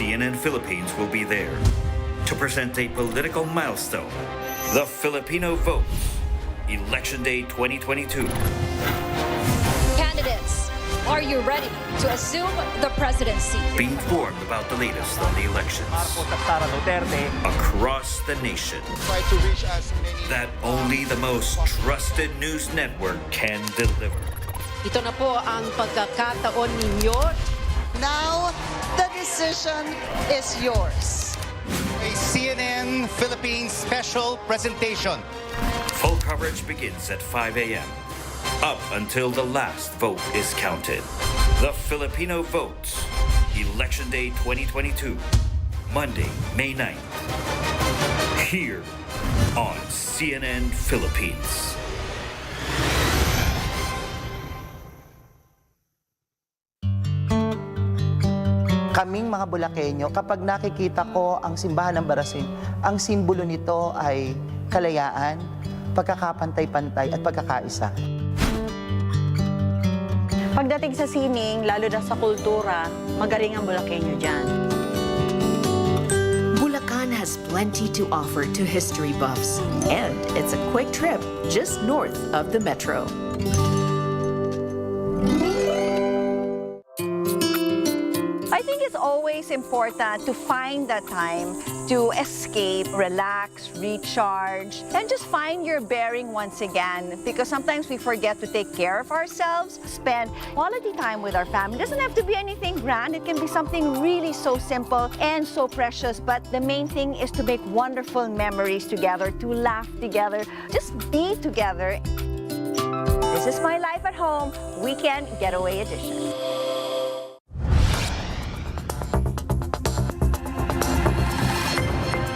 CNN Philippines will be there to present a political milestone, the Filipino votes, Election Day 2022. Candidates, are you ready to assume the presidency? Be informed about the latest on the elections across the nation. Try to reach as many. That only the most trusted news network can deliver. Ito na po ang pagkakataon ninyo. Now, the decision is yours. A CNN Philippines special presentation. Full coverage begins at 5 a.m. up until the last vote is counted. The Filipino votes, Election Day 2022, Monday, May 9th. Here on CNN Philippines. Kaming mga Bulakenyo, kapag nakikita ko ang simbahan ng Barasin, ang simbolo nito ay kalayaan, pagkakapantay-pantay at pagkakaisa. Pagdating sa sining, lalo na sa kultura, magaling ang Bulakenyo dyan. Bulacan has plenty to offer to history buffs, and it's a quick trip just north of the metro. I think it's always important to find that time to escape, relax, recharge, and just find your bearing once again. Because sometimes we forget to take care of ourselves, spend quality time with our family. It doesn't have to be anything grand. It can be something really so simple and so precious. But the main thing is to make wonderful memories together, to laugh together, just be together. This is My Life at Home, Weekend Getaway Edition.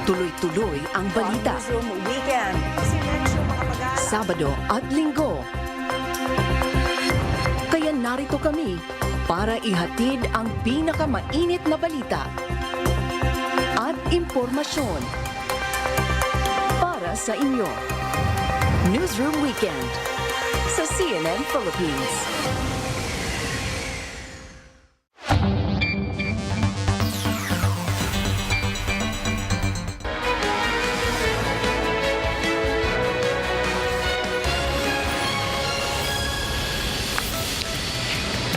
Tuloy-tuloy ang balita. Newsroom Weekend. Sabado at Linggo. Kaya narito kami para ihatid ang pinakamainit na balita at impormasyon para sa inyo. Newsroom Weekend sa CNN Philippines.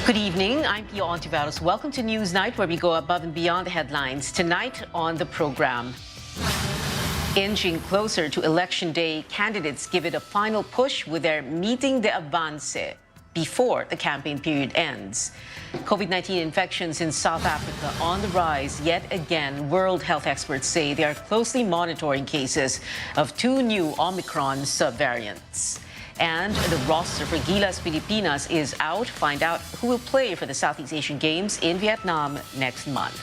Good evening, I'm Pio Ontiveros. Welcome to Newsnight, where we go above and beyond the headlines. Tonight on the program, inching closer to Election Day, candidates give it a final push with their Meeting the Avance before the campaign period ends. COVID-19 infections in South Africa on the rise yet again. World health experts say they are closely monitoring cases of 2 new Omicron subvariants. And the roster for Gilas Pilipinas is out. Find out who will play for the Southeast Asian Games in Vietnam next month.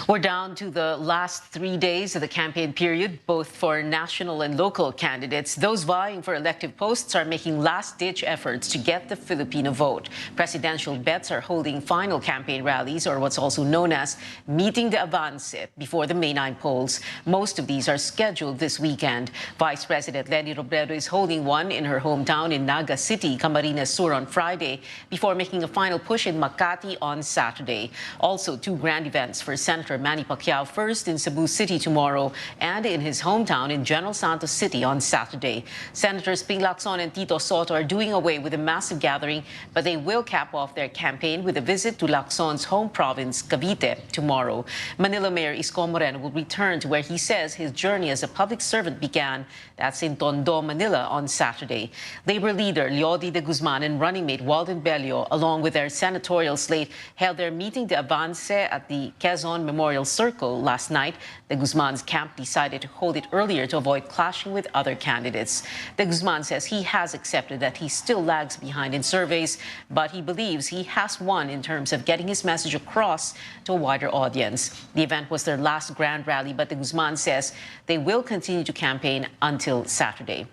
We're down to the last 3 days of the campaign period, both for national and local candidates. Those vying for elective posts are making last-ditch efforts to get the Filipino vote. Presidential bets are holding final campaign rallies, or what's also known as Meeting the Avance, before the May 9 polls. Most of these are scheduled this weekend. Vice President Leni Robredo is holding one in her hometown in Naga City, Camarines Sur, on Friday, before making a final push in Makati on Saturday. Also, 2 grand events for Senator Manny Pacquiao, first in Cebu City tomorrow and in his hometown in General Santos City on Saturday. Senators Ping Lacson and Tito Soto are doing away with a massive gathering, but they will cap off their campaign with a visit to Lacson's home province, Cavite, tomorrow. Manila Mayor Isko Moreno will return to where he says his journey as a public servant began. That's in Tondo, Manila, on Saturday. Labor leader Leody de Guzman and running mate Walden Bello, along with their senatorial slate, held their Meeting de Avance at the Quezon Memorial Circle last night. De Guzman's camp decided to hold it earlier to avoid clashing with other candidates. De Guzman says he has accepted that he still lags behind in surveys, but he believes he has won in terms of getting his message across to a wider audience. The event was their last grand rally, but De Guzman says they will continue to campaign until Saturday.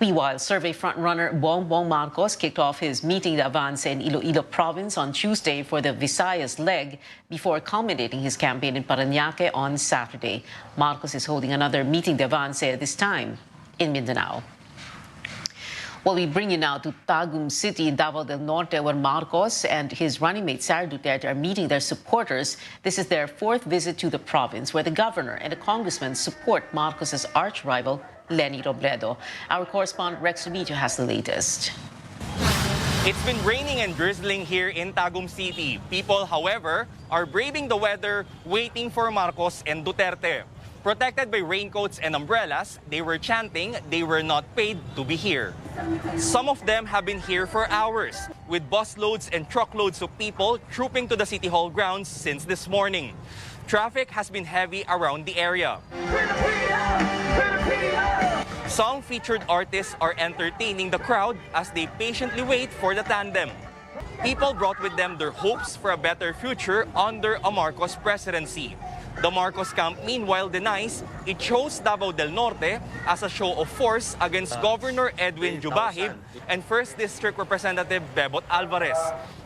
Meanwhile, survey frontrunner Bongbong Marcos kicked off his meeting de avance in Iloilo province on Tuesday for the Visayas leg before culminating his campaign in Parañaque on Saturday. Marcos is holding another meeting de avance this time in Mindanao. Well, we bring you now to Tagum City in Davao del Norte, where Marcos and his running mate Sara Duterte are meeting their supporters. This is their fourth visit to the province, where the governor and the congressman support Marcos's arch-rival, Leni Robredo. Our correspondent Rex Remito has the latest. It's been raining and drizzling here in Tagum City. People, however, are braving the weather, waiting for Marcos and Duterte. Protected by raincoats and umbrellas, they were chanting they were not paid to be here. Some of them have been here for hours, with busloads and truckloads of people trooping to the City Hall grounds since this morning. Traffic has been heavy around the area. Some featured artists are entertaining the crowd as they patiently wait for the tandem. People brought with them their hopes for a better future under a Marcos presidency. The Marcos camp, meanwhile, denies it chose Davao del Norte as a show of force against Governor Edwin Jubahib and 1st District Representative Bebot Alvarez.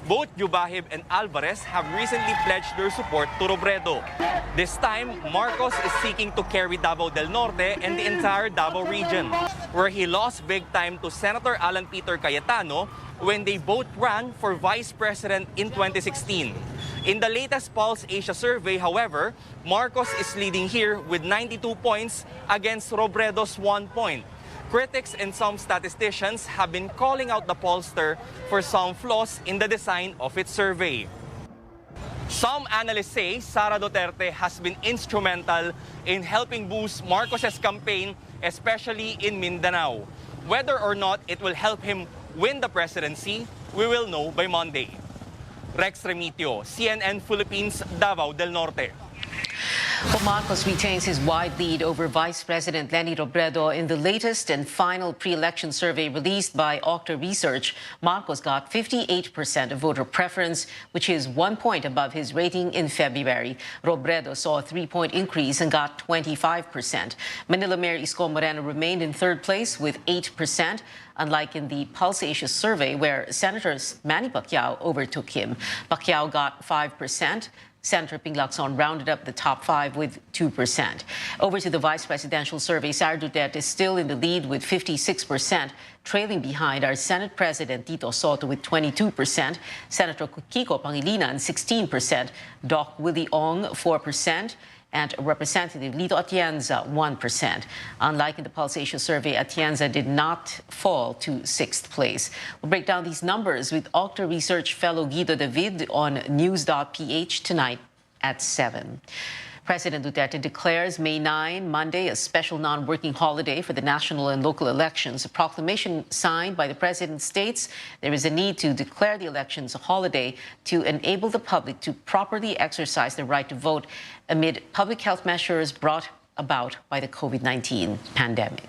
Both Jubahib and Alvarez have recently pledged their support to Robredo. This time, Marcos is seeking to carry Davao del Norte and the entire Davao region, where he lost big time to Senator Alan Peter Cayetano when they both ran for vice president in 2016. In the latest Pulse Asia survey, however, Marcos is leading here with 92 points against Robredo's 1 point. Critics and some statisticians have been calling out the pollster for some flaws in the design of its survey. Some analysts say Sara Duterte has been instrumental in helping boost Marcos's campaign, especially in Mindanao. Whether or not it will help him win the presidency, we will know by Monday. Rex Remitio, CNN Philippines, Davao del Norte. Well, Marcos retains his wide lead over Vice President Leni Robredo. In the latest and final pre-election survey released by Octa Research, Marcos got 58% of voter preference, which is 1 point above his rating in February. Robredo saw a 3-point increase and got 25%. Manila Mayor Isko Moreno remained in third place with 8%, unlike in the Pulse Asia survey where Senator Manny Pacquiao overtook him. Pacquiao got 5%. Senator Ping Lacson rounded up the top 5 with 2%. Over to the vice presidential survey, Sara Duterte is still in the lead with 56%, trailing behind our Senate President Tito Soto with 22%, Senator Kiko Pangilinan 16%, Doc Willie Ong 4%, and Representative Lito Atienza 1%. Unlike in the Pulse Asia survey, Atienza did not fall to 6th place. We'll break down these numbers with Octa Research fellow Guido David on News.ph tonight at 7. President Duterte declares May 9, Monday, a special non-working holiday for the national and local elections. A proclamation signed by the president states there is a need to declare the elections a holiday to enable the public to properly exercise their right to vote amid public health measures brought about by the COVID-19 pandemic.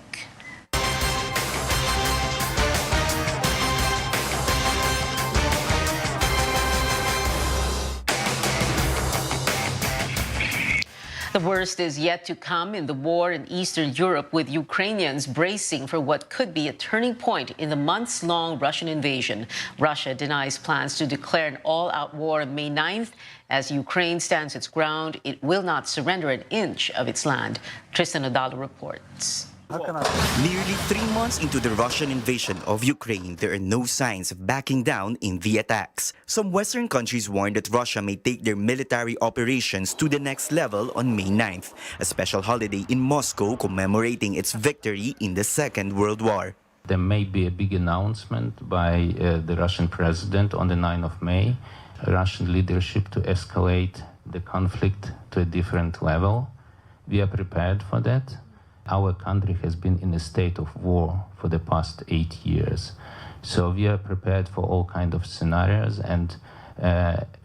The worst is yet to come in the war in Eastern Europe, with Ukrainians bracing for what could be a turning point in the months-long Russian invasion. Russia denies plans to declare an all-out war on May 9th. As Ukraine stands its ground, it will not surrender an inch of its land. Tristan Odalo reports. Nearly 3 months into the Russian invasion of Ukraine, there are no signs of backing down in the attacks. Some Western countries warn that Russia may take their military operations to the next level on May 9th, a special holiday in Moscow commemorating its victory in the Second World War. There may be a big announcement by the Russian president on the 9th of May, Russian leadership to escalate the conflict to a different level. We are prepared for that. Our country has been in a state of war for the past 8 years. So we are prepared for all kinds of scenarios, and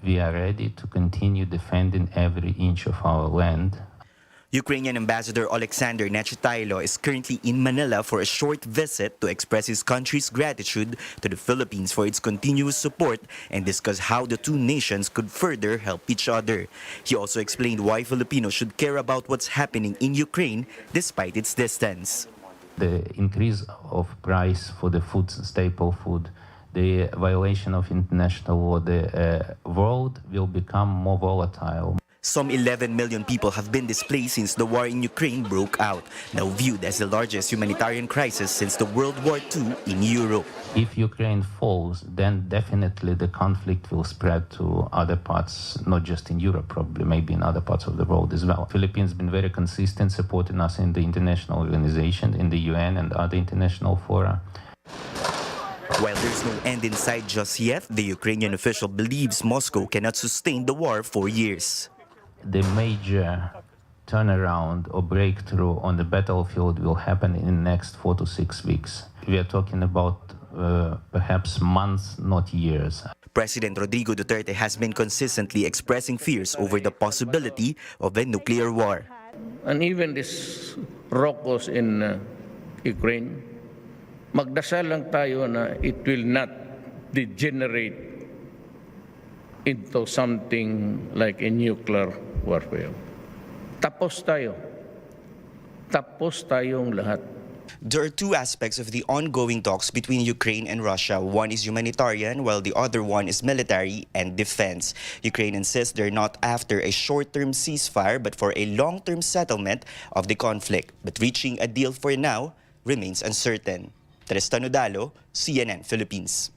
we are ready to continue defending every inch of our land. Ukrainian Ambassador Alexander Nechitailo is currently in Manila for a short visit to express his country's gratitude to the Philippines for its continuous support and discuss how the two nations could further help each other. He also explained why Filipinos should care about what's happening in Ukraine despite its distance. the increase of price for the food, staple food, the violation of international law, the world will become more volatile. Some 11 million people have been displaced since the war in Ukraine broke out, now viewed as the largest humanitarian crisis since the World War II in Europe. If Ukraine falls, then definitely the conflict will spread to other parts, not just in Europe, probably maybe in other parts of the world as well. Philippines has been very consistent supporting us in the international organization, in the UN and other international fora. While there's no end in sight just yet, the Ukrainian official believes Moscow cannot sustain the war for years. The major turnaround or breakthrough on the battlefield will happen in the next 4 to 6 weeks. We are talking about perhaps months, not years. President Rodrigo Duterte has been consistently expressing fears over the possibility of a nuclear war. And even this Rocos in Ukraine, magdasal lang tayo na it will not degenerate into something like a nuclear warfare. Tapos tayo. Tapos tayong lahat. There are two aspects of the ongoing talks between Ukraine and Russia. One is humanitarian, while the other one is military and defense. Ukraine insists they're not after a short-term ceasefire, but for a long-term settlement of the conflict. But reaching a deal for now remains uncertain. Tristan Udalo, CNN Philippines.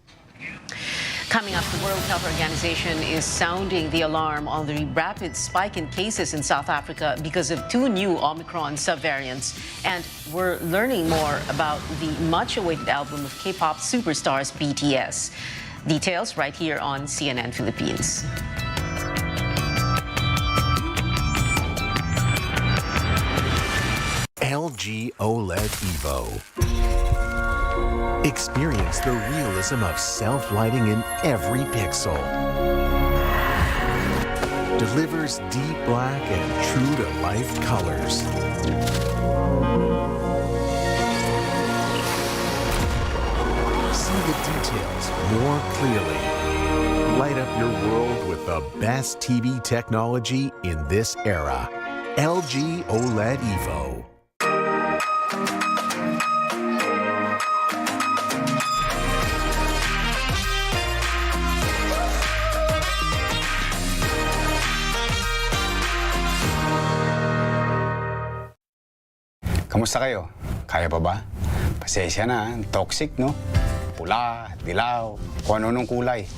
Coming up, the World Health Organization is sounding the alarm on the rapid spike in cases in South Africa because of 2 new Omicron subvariants. And we're learning more about the much-awaited album of K-pop superstars BTS. Details right here on CNN Philippines. LG OLED Evo. Experience the realism of self-lighting in every pixel. Delivers deep black and true-to-life colors. See the details more clearly. Light up your world with the best TV technology in this era. LG OLED Evo. Kamusta kayo? Kaya pa ba? Pasensya na, toxic, no? Pula, dilaw, kung ano-anong kulay.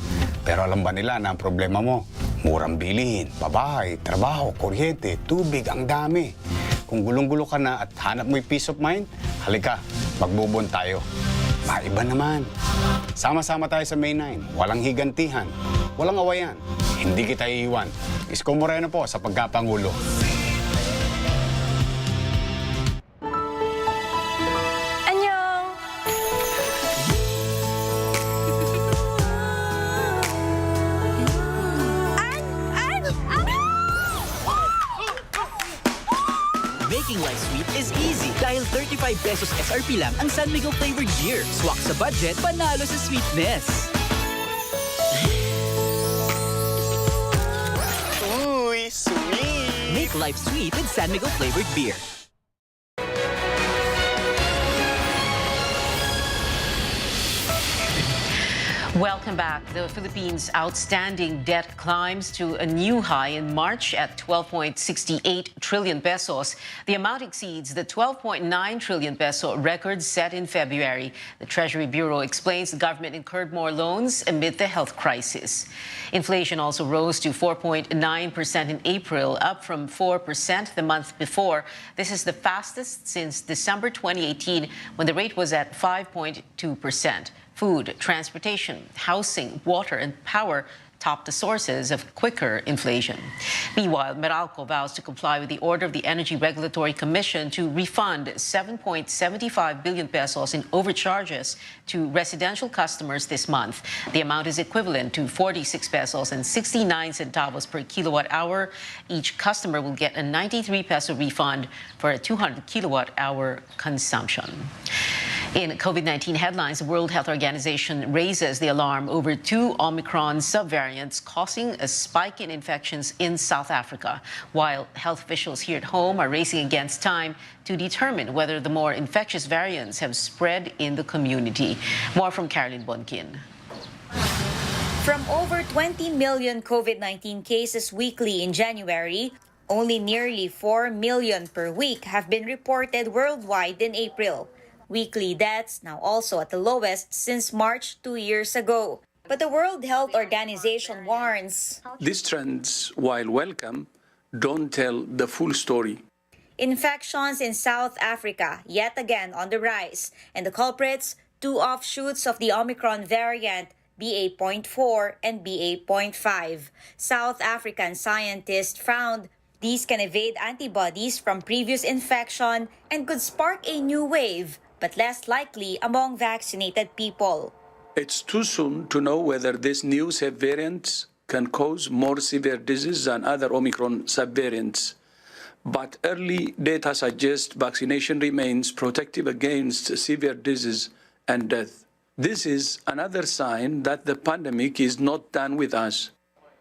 Pero alam ba nila na ang problema mo? Murang bilihin, babae, trabaho, kuryente, tubig, ang dami. Kung gulong-gulo ka na at hanap mo yung peace of mind, halika, magbubon tayo. Maiba naman. Sama-sama tayo sa May 9. Walang higantihan, walang awayan. Hindi kita iiwan. Isko Moreno po sa pagkapangulo. Making life sweet is easy dahil 35 pesos SRP lang ang San Miguel flavored beer. Swak sa budget, panalo sa sweetness. Uy, sweet! Make life sweet with San Miguel flavored beer. Welcome back. The Philippines' outstanding debt climbs to a new high in March at 12.68 trillion pesos. The amount exceeds the 12.9 trillion peso record set in February. The Treasury Bureau explains the government incurred more loans amid the health crisis. Inflation also rose to 4.9% in April, up from 4% the month before. This is the fastest since December 2018, when the rate was at 5.2%. Food, transportation, housing, water, and power top the sources of quicker inflation. Meanwhile, Meralco vows to comply with the order of the Energy Regulatory Commission to refund 7.75 billion pesos in overcharges to residential customers this month. The amount is equivalent to 46 pesos and 69 centavos per kilowatt hour. Each customer will get a 93 peso refund for a 200 kilowatt hour consumption. In COVID-19 headlines, the World Health Organization raises the alarm over 2 Omicron subvariants causing a spike in infections in South Africa, while health officials here at home are racing against time to determine whether the more infectious variants have spread in the community. More from Caroline Bonkin. From over 20 million COVID-19 cases weekly in January, only nearly 4 million per week have been reported worldwide in April. Weekly deaths now also at the lowest since March 2 years ago. But the World Health Organization warns these trends, while welcome, don't tell the full story. Infections in South Africa yet again on the rise, and the culprits, 2 offshoots of the Omicron variant, BA.4 and BA.5. South African scientists found these can evade antibodies from previous infection and could spark a new wave, but less likely among vaccinated people. It's too soon to know whether these new subvariants can cause more severe disease than other Omicron subvariants. But early data suggests vaccination remains protective against severe disease and death. This is another sign that the pandemic is not done with us.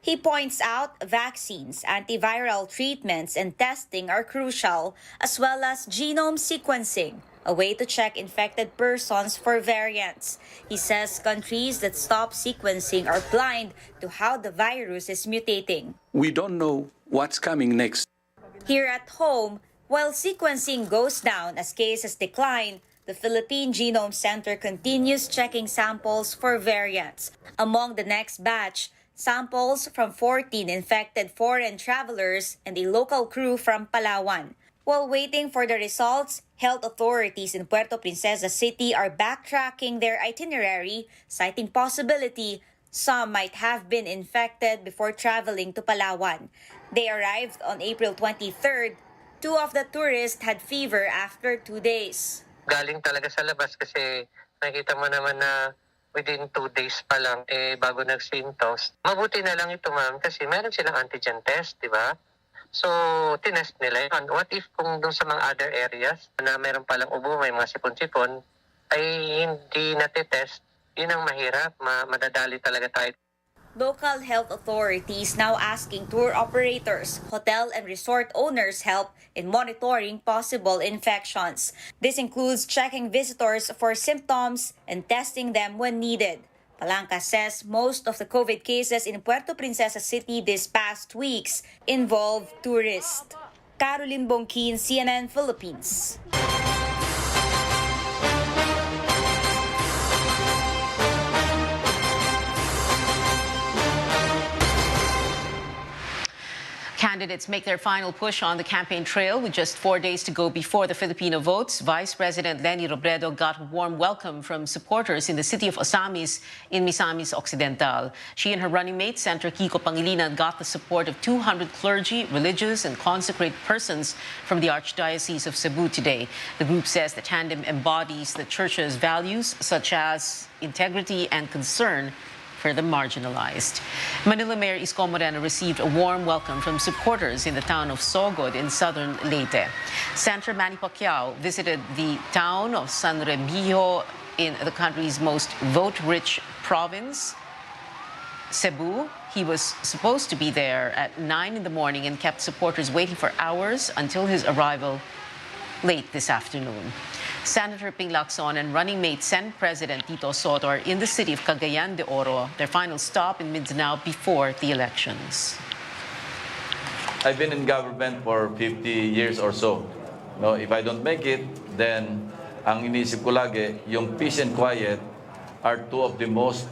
He points out vaccines, antiviral treatments, and testing are crucial, as well as genome sequencing, a way to check infected persons for variants. He says countries that stop sequencing are blind to how the virus is mutating. We don't know what's coming next. Here at home, while sequencing goes down as cases decline, the Philippine Genome Center continues checking samples for variants. Among the next batch, samples from 14 infected foreign travelers and a local crew from Palawan. While waiting for the results, health authorities in Puerto Princesa City are backtracking their itinerary, citing possibility some might have been infected before traveling to Palawan. They arrived on April 23rd. 2 of the tourists had fever after 2 days. Galing talaga sa labas kasi nakita mo naman na within 2 days pa lang bago nag-symptoms. Mabuti na lang ito, ma'am, kasi meron silang antigen test, di ba? So, tinest nila yun. What if kung doon sa mga other areas na meron palang ubo, may mga sipon-sipon, ay hindi natitest, yun ang mahirap. Madadali talaga tayo. Local health authorities now asking tour operators, hotel and resort owners help in monitoring possible infections. This includes checking visitors for symptoms and testing them when needed. Palanca says most of the COVID cases in Puerto Princesa City this past weeks involve tourists. Caroline Bonkin, CNN Philippines. Candidates make their final push on the campaign trail with just 4 days to go before the Filipino votes. Vice President Leni Robredo got a warm welcome from supporters in the city of Osamis in Misamis Occidental. She and her running mate, Senator Kiko Pangilinan, got the support of 200 clergy, religious, and consecrated persons from the Archdiocese of Cebu today. The group says the tandem embodies the church's values, such as integrity and concern for the marginalized. Manila Mayor Isko Moreno received a warm welcome from supporters in the town of Sogod in southern Leyte. Senator Manny Pacquiao visited the town of San Remigio in the country's most vote-rich province, Cebu. He was supposed to be there at 9 in the morning and kept supporters waiting for hours until his arrival late this afternoon. Senator Ping Lacson and running mate Sen President Tito Soto are in the city of Cagayan de Oro, their final stop in Mindanao before the elections. I've been in government for 50 years or so. No, if I don't make it, then ang iniisip ko lagi, yung peace and quiet are 2 of the most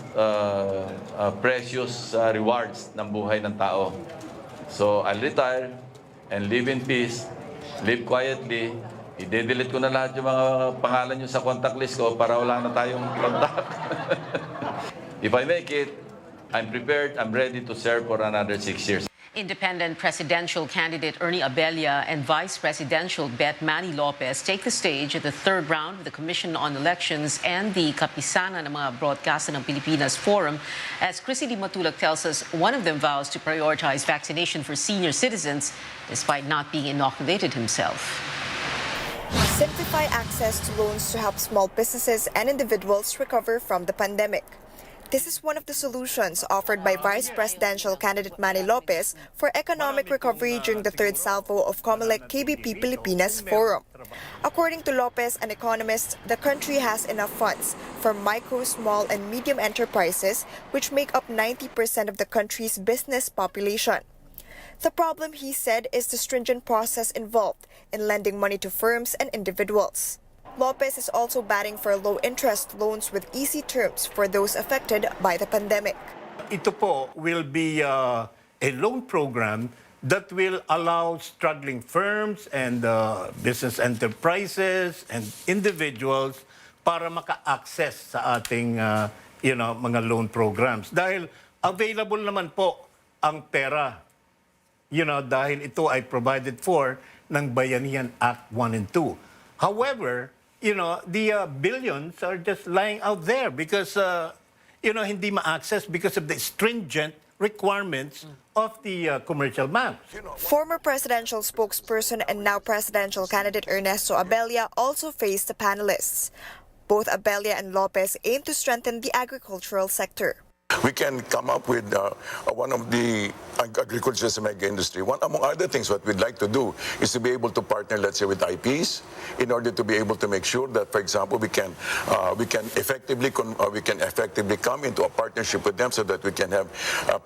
precious rewards ng buhay ng tao. So I'll retire and live in peace, live quietly. I-delete ko na lahat yung mga pangalan nyo sa contact list ko para wala na tayong contact. If I make it, I'm prepared, I'm ready to serve for another 6 years. Independent presidential candidate Ernie Abella and vice presidential bet Manny Lopez take the stage at the 3rd round of the Commission on Elections and the Kapisanan ng mga Broadcaster ng Pilipinas Forum. As Chrissy Di Matulak tells us, one of them vows to prioritize vaccination for senior citizens despite not being inoculated himself. simplify access to loans to help small businesses and individuals recover from the pandemic. This is one of the solutions offered by Vice Presidential candidate Manny Lopez for economic recovery during the third salvo of COMELEC KBP Pilipinas Forum. According to Lopez and economists, the country has enough funds for micro, small, and medium enterprises, which make up 90% of the country's business population. The problem, he said, is the stringent process involved in lending money to firms and individuals. Lopez is also batting for low-interest loans with easy terms for those affected by the pandemic. Ito po will be a loan program that will allow struggling firms and business enterprises and individuals para maka-access sa ating mga loan programs. Dahil available naman po ang pera, dahil ito ay provided for ng Bayanihan Act 1 and 2. However, the billions are just lying out there because, hindi ma-access because of the stringent requirements of the commercial banks. Former presidential spokesperson and now presidential candidate Ernesto Abella also faced the panelists. Both Abella and Lopez aim to strengthen the agricultural sector. We can come up with one of the agriculture as a mega industry. One among other things, what we'd like to do is to be able to partner, let's say, with IPs in order to be able to make sure that, for example, we can effectively come into a partnership with them so that we can have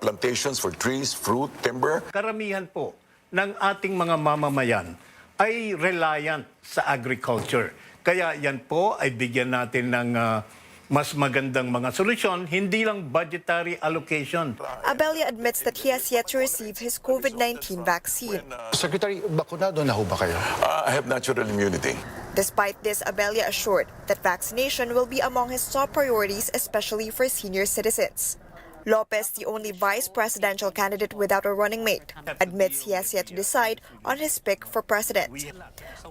plantations for trees, fruit, timber. Karamihan po ng ating mga mamamayan ay reliant sa agriculture. Kaya yan po ay bigyan natin ng mas magandang mga solusyon, hindi lang budgetary allocation. Abella admits that he has yet to receive his COVID-19 vaccine. Secretary, bakunado na ho ba kayo? I have natural immunity. Despite this, Abella assured that vaccination will be among his top priorities, especially for senior citizens. Lopez, the only vice presidential candidate without a running mate, admits he has yet to decide on his pick for president.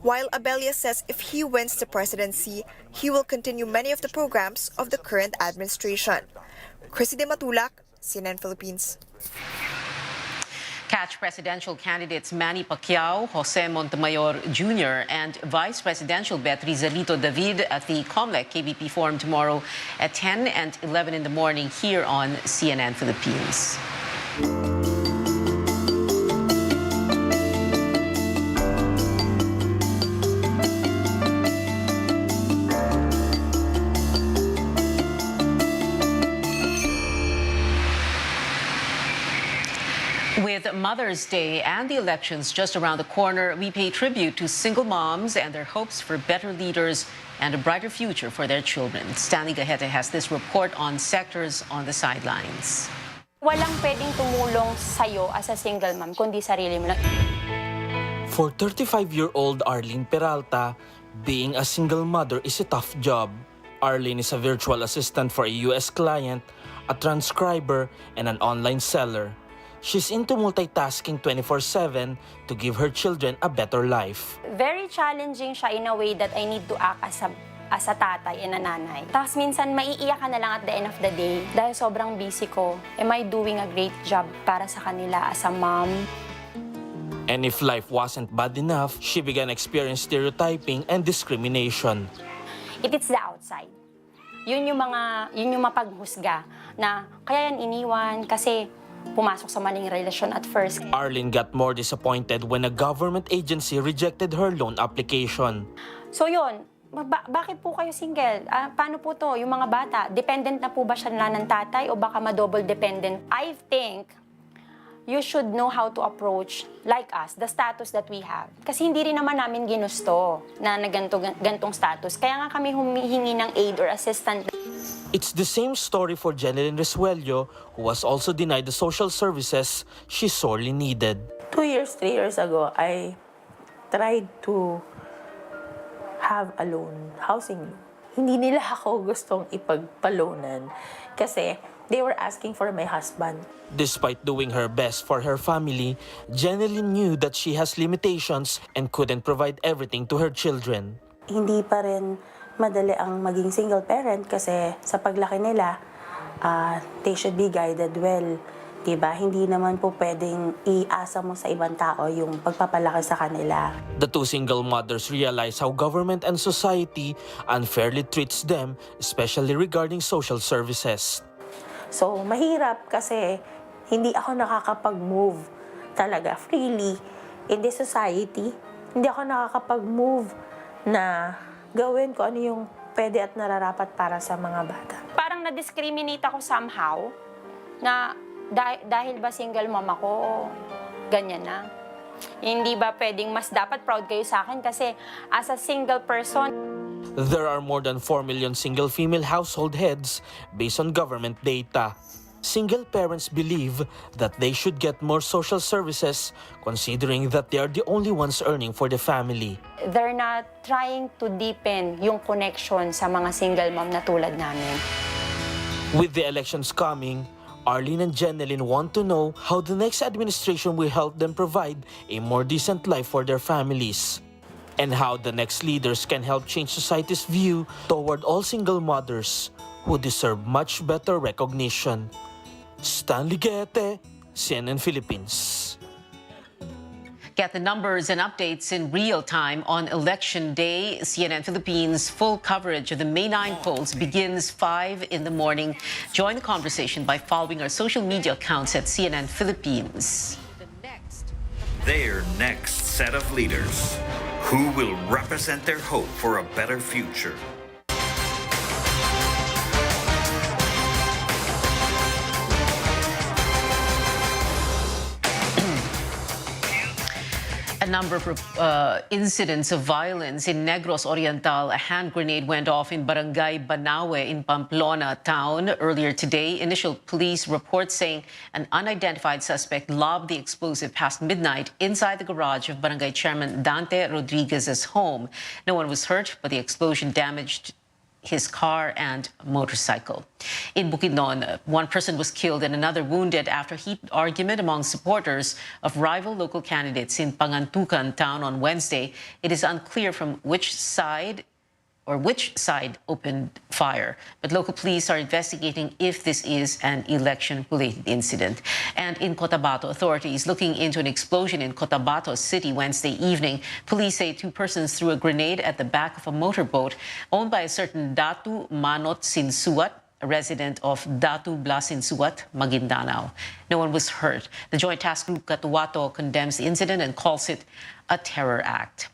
While Abella says if he wins the presidency, he will continue many of the programs of the current administration. Chrissy De Matulak, CNN Philippines. Catch presidential candidates Manny Pacquiao, Jose Montemayor Jr., and Vice Presidential bet Rizalito David at the COMELEC KBP Forum tomorrow at 10 and 11 in the morning here on CNN Philippines. With Mother's Day and the elections just around the corner, we pay tribute to single moms and their hopes for better leaders and a brighter future for their children. Stanley Gahete has this report on sectors on the sidelines. Walang pwedeng tumulong sa'yo as a single mom, kundi sarili mo lang. For 35-year-old Arlene Peralta, being a single mother is a tough job. Arlene is a virtual assistant for a U.S. client, a transcriber, and an online seller. She's into multitasking 24/7 to give her children a better life. Very challenging siya in a way that I need to act as a tatay and a nanay. Tapos minsan maiiyak ka na lang at the end of the day dahil sobrang busy ko. Am I doing a great job para sa kanila as a mom? And if life wasn't bad enough, she began experiencing stereotyping and discrimination. If it's the outside, yun yung mapaghusga na kaya yan iniwan kasi pumasok sa maling relasyon at first. Arlene got more disappointed when a government agency rejected her loan application. So yun, bakit po kayo single? Paano po to? Yung mga bata, dependent na po ba siya ng tatay o baka ma-double dependent? I think you should know how to approach, like us, the status that we have. Kasi hindi rin naman namin ginusto na gantong status. Kaya nga kami humihingi ng aid or assistance. It's the same story for Jeneline Resuello, who was also denied the social services she sorely needed. 2 years, 3 years ago, I tried to have a loan, housing loan. Hindi nila ako gustong ipagpalonan kasi they were asking for my husband. Despite doing her best for her family, Jeneline knew that she has limitations and couldn't provide everything to her children. Hindi pa rin madali ang maging single parent kasi sa paglaki nila, they should be guided well. Diba? Hindi naman po pwedeng iasa mo sa ibang tao yung pagpapalaki sa kanila. The two single mothers realize how government and society unfairly treats them, especially regarding social services. So, mahirap kasi hindi ako nakakapag-move talaga freely in this society. Hindi ako nakakapag-move na gawin ko ano yung pwede at nararapat para sa mga bata. Parang na-discriminate ako somehow na dahil ba single mom ako, ganyan na. Hindi ba pwedeng mas dapat proud kayo sa akin kasi as a single person. There are more than 4 million single female household heads based on government data. Single parents believe that they should get more social services considering that they are the only ones earning for the family. They're not trying to deepen yung connection sa mga single mom na tulad namin. With the elections coming, Arlene and Jeneline want to know how the next administration will help them provide a more decent life for their families, and how the next leaders can help change society's view toward all single mothers who deserve much better recognition. Stanley Guete, CNN Philippines. Get the numbers and updates in real time on Election Day. CNN Philippines' full coverage of the May 9 polls begins 5 in the morning. Join the conversation by following our social media accounts at CNN Philippines. Their next set of leaders, who will represent their hope for a better future. A number of incidents of violence in Negros Oriental. A hand grenade went off in Barangay Banawe in Pamplona town earlier today. Initial police reports saying an unidentified suspect lobbed the explosive past midnight inside the garage of Barangay Chairman Dante Rodriguez's home. No one was hurt, but the explosion damaged his car and motorcycle. In Bukidnon, one person was killed and another wounded after heated argument among supporters of rival local candidates in Pangantucan town on Wednesday. It is unclear from which side opened fire. But local police are investigating if this is an election-related incident. And in Cotabato, authorities looking into an explosion in Cotabato City Wednesday evening. Police say 2 persons threw a grenade at the back of a motorboat owned by a certain Datu Manot Sinsuat, a resident of Datu Blasinsuat, Maguindanao. No one was hurt. The Joint Task Group Cotabato condemns the incident and calls it a terror act.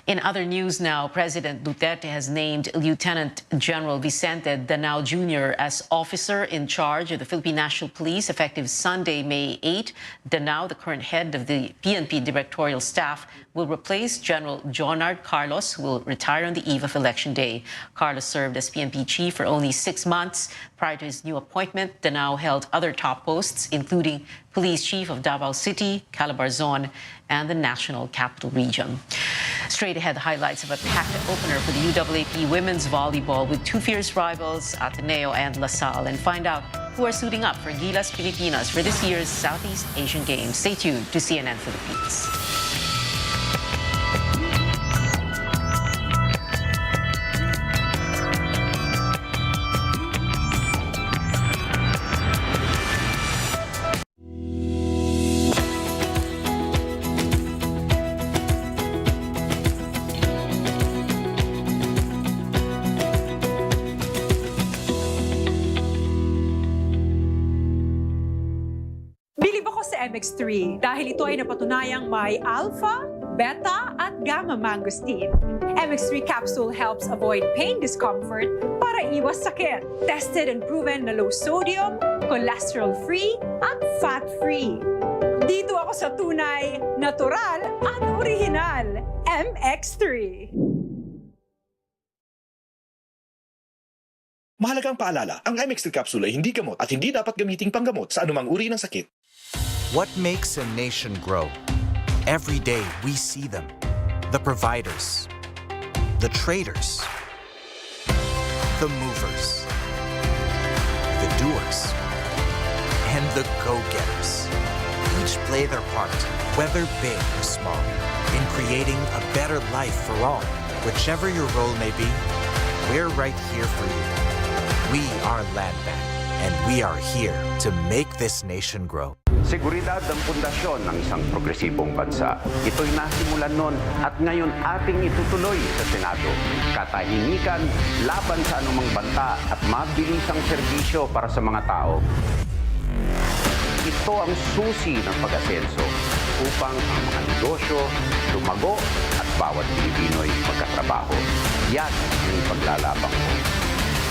In other news now, President Duterte has named Lieutenant General Vicente Danao Jr. as officer in charge of the Philippine National Police effective Sunday, May 8. Danao, the current head of the PNP directorial staff, will replace General Jonard Carlos, who will retire on the eve of Election Day. Carlos served as PNP chief for only 6 months. Prior to his new appointment, Danao held other top posts, including police chief of Davao City, Calabarzon, and the National Capital Region. Straight ahead, the highlights of a packed opener for the UAAP women's volleyball with 2 fierce rivals, Ateneo and LaSalle, and find out who are suiting up for Gilas Pilipinas for this year's Southeast Asian Games. Stay tuned to CNN Philippines. Bilib ako sa MX3 dahil ito ay napatunayang may alpha, beta at gamma mangosteen. MX3 capsule helps avoid pain discomfort para iwas sakit. Tested and proven na low sodium, cholesterol-free at fat-free. Dito ako sa tunay, natural at original. MX3. Mahalagang paalala, ang MX3 capsule ay hindi gamot at hindi dapat gamiting panggamot sa anumang uri ng sakit. What makes a nation grow? Every day we see them. The providers, the traders, the movers, the doers, and the go-getters. Each play their part, whether big or small, in creating a better life for all. Whichever your role may be, we're right here for you. We are Land Bank, And we are here to make this nation grow. Seguridad ang pundasyon ng isang progresibong bansa. Ito'y nasimulan noon at ngayon ating itutuloy sa Senado. Katahimikan, laban sa anumang banta at mabilisang serbisyo para sa mga tao. Ito ang susi ng pag-asenso upang ang mga negosyo lumago at bawat Pilipino'y magkatrabaho. Yan ang paglalabang ko.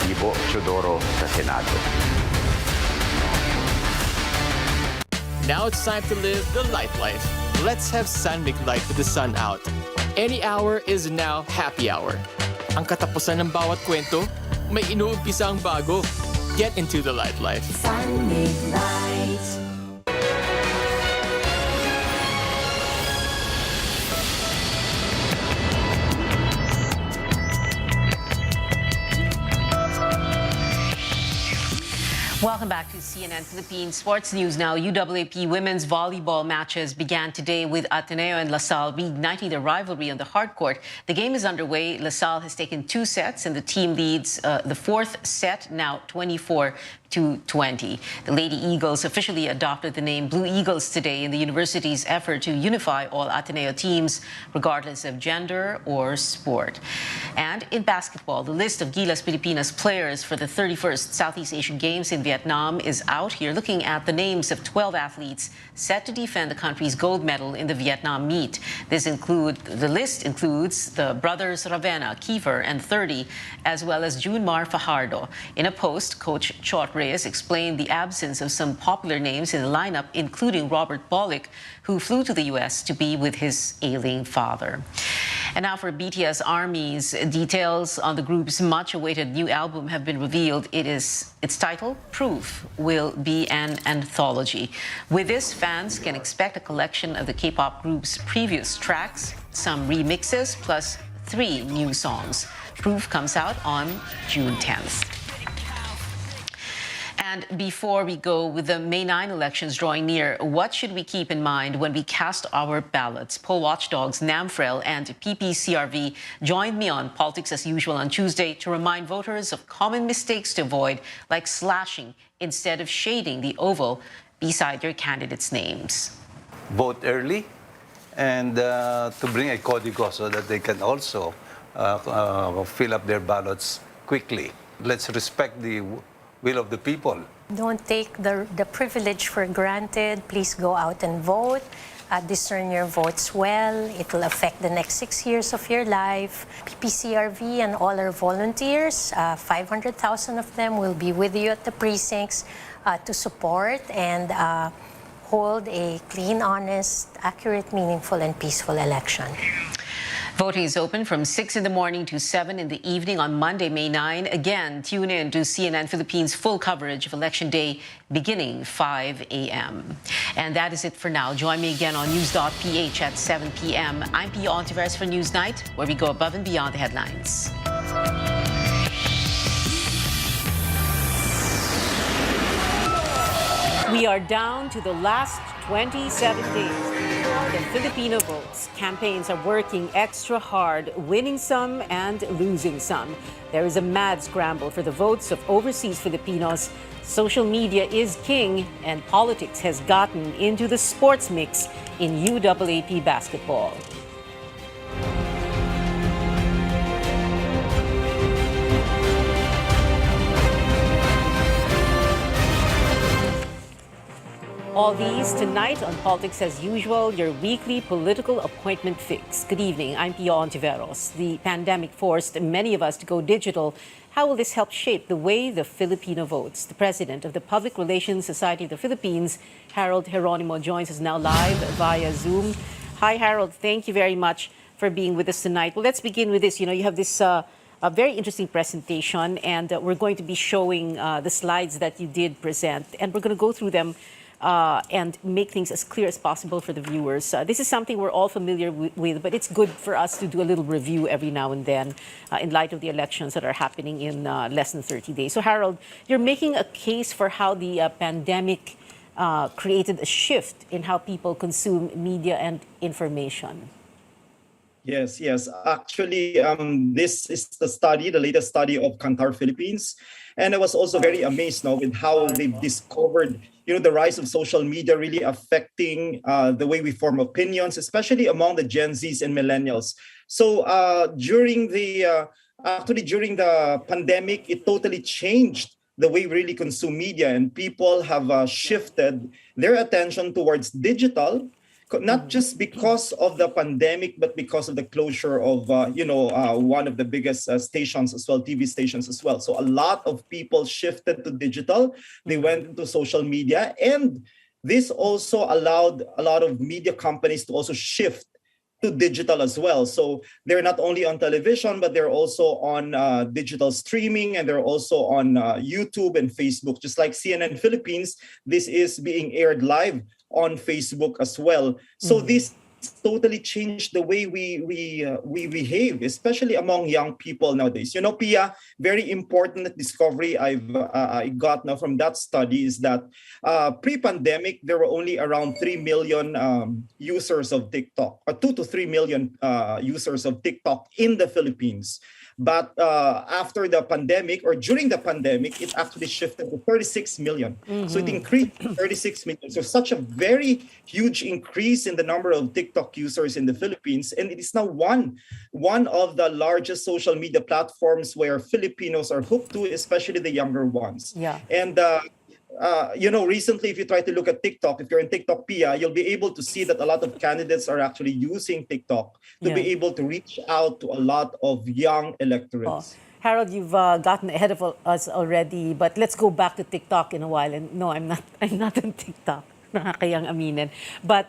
Ibo Teodoro sa Senado. Now it's time to live the light life. Let's have Sun Make Light with the sun out. Any hour is now happy hour. Ang katapusan ng bawat kwento, may inuumpisa ang bago. Get into the light life. Sun Make Light. Welcome back to CNN Philippines Sports News now. UAAP women's volleyball matches began today with Ateneo and LaSalle reigniting their rivalry on the hard court. The game is underway. LaSalle has taken 2 sets and the team leads the 4th set, now 24-20. The Lady Eagles officially adopted the name Blue Eagles today in the university's effort to unify all Ateneo teams, regardless of gender or sport. And in basketball, the list of Gilas Pilipinas players for the 31st Southeast Asian Games in Vietnam is out here, looking at the names of 12 athletes set to defend the country's gold medal in the Vietnam meet. The list includes the brothers Ravena, Kiefer, and 30, as well as Junmar Fajardo. In a post, Coach Chot Reyes explained the absence of some popular names in the lineup, including Robert Bolick, who flew to the U.S. to be with his ailing father. And now for BTS ARMY's details on the group's much-awaited new album have been revealed. Its title, Proof, will be an anthology. With this, fans can expect a collection of the K-pop group's previous tracks, some remixes, plus 3 new songs. Proof comes out on June 10th. And before we go, with the May 9 elections drawing near, what should we keep in mind when we cast our ballots? Poll watchdogs NAMFREL and PPCRV joined me on Politics as Usual on Tuesday to remind voters of common mistakes to avoid, like slashing instead of shading the oval beside your candidates' names. Vote early and to bring a código so that they can also fill up their ballots quickly. Let's respect the will of the people. Don't take the privilege for granted. Please go out and vote. Discern your votes well. It will affect the next 6 years of your life. PPCRV and all our volunteers, 500,000 of them will be with you at the precincts to support and hold a clean, honest, accurate, meaningful, and peaceful election. Voting is open from 6 in the morning to 7 in the evening on Monday, May 9. Again, tune in to CNN Philippines' full coverage of Election Day beginning 5 a.m. And that is it for now. Join me again on News.ph at 7 p.m. I'm Pio Ontiveros for Newsnight, where we go above and beyond the headlines. We are down to the last 27 days. The Filipino votes. Campaigns are working extra hard, winning some and losing some. There is a mad scramble for the votes of overseas Filipinos. Social media is king, and politics has gotten into the sports mix in UAAP basketball. All these tonight on Politics as Usual, your weekly political appointment fix. Good evening, I'm Pio Ontiveros. The pandemic forced many of us to go digital. How will this help shape the way the Filipino votes? The president of the Public Relations Society of the Philippines, Harold Geronimo, joins us now live via Zoom. Hi, Harold. Thank you very much for being with us tonight. Well, let's begin with this. You know, you have this a very interesting presentation, and we're going to be showing the slides that you did present, and we're going to go through them and make things as clear as possible for the viewers. This is something we're all familiar with, but it's good for us to do a little review every now and then in light of the elections that are happening in less than 30 days. So, Harold, you're making a case for how the pandemic created a shift in how people consume media and information. Yes, yes. Actually, this is the latest study of Kantar Philippines, and I was also very amazed now with how they've discovered, the rise of social media really affecting the way we form opinions, especially among the Gen Zs and millennials. So during the pandemic, it totally changed the way we really consume media, and people have shifted their attention towards digital, not just because of the pandemic, but because of the closure of, one of the biggest stations as well, TV stations as well. So a lot of people shifted to digital. They went into social media, and this also allowed a lot of media companies to also shift to digital as well. So they're not only on television, but they're also on digital streaming, and they're also on YouTube and Facebook. Just like CNN Philippines, this is being aired live on Facebook as well. So this totally changed the way we behave, especially among young people nowadays. Pia, very important discovery I got now from that study is that pre-pandemic there were only around 3 million users of TikTok, or 2 to 3 million users of TikTok in the Philippines. But after the pandemic, or during the pandemic, it actually shifted to 36 million. So it increased to 36 million. So such a very huge increase in the number of TikTok users in the Philippines. And it is now one of the largest social media platforms where Filipinos are hooked to, especially the younger ones. Yeah. And recently, if you try to look at TikTok, if you're in TikTok, Pia, you'll be able to see that a lot of candidates are actually using TikTok to be able to reach out to a lot of young electorates. Harold, you've gotten ahead of us already, but let's go back to TikTok in a while. And no, I'm not on TikTok. Nakakayang aminin. But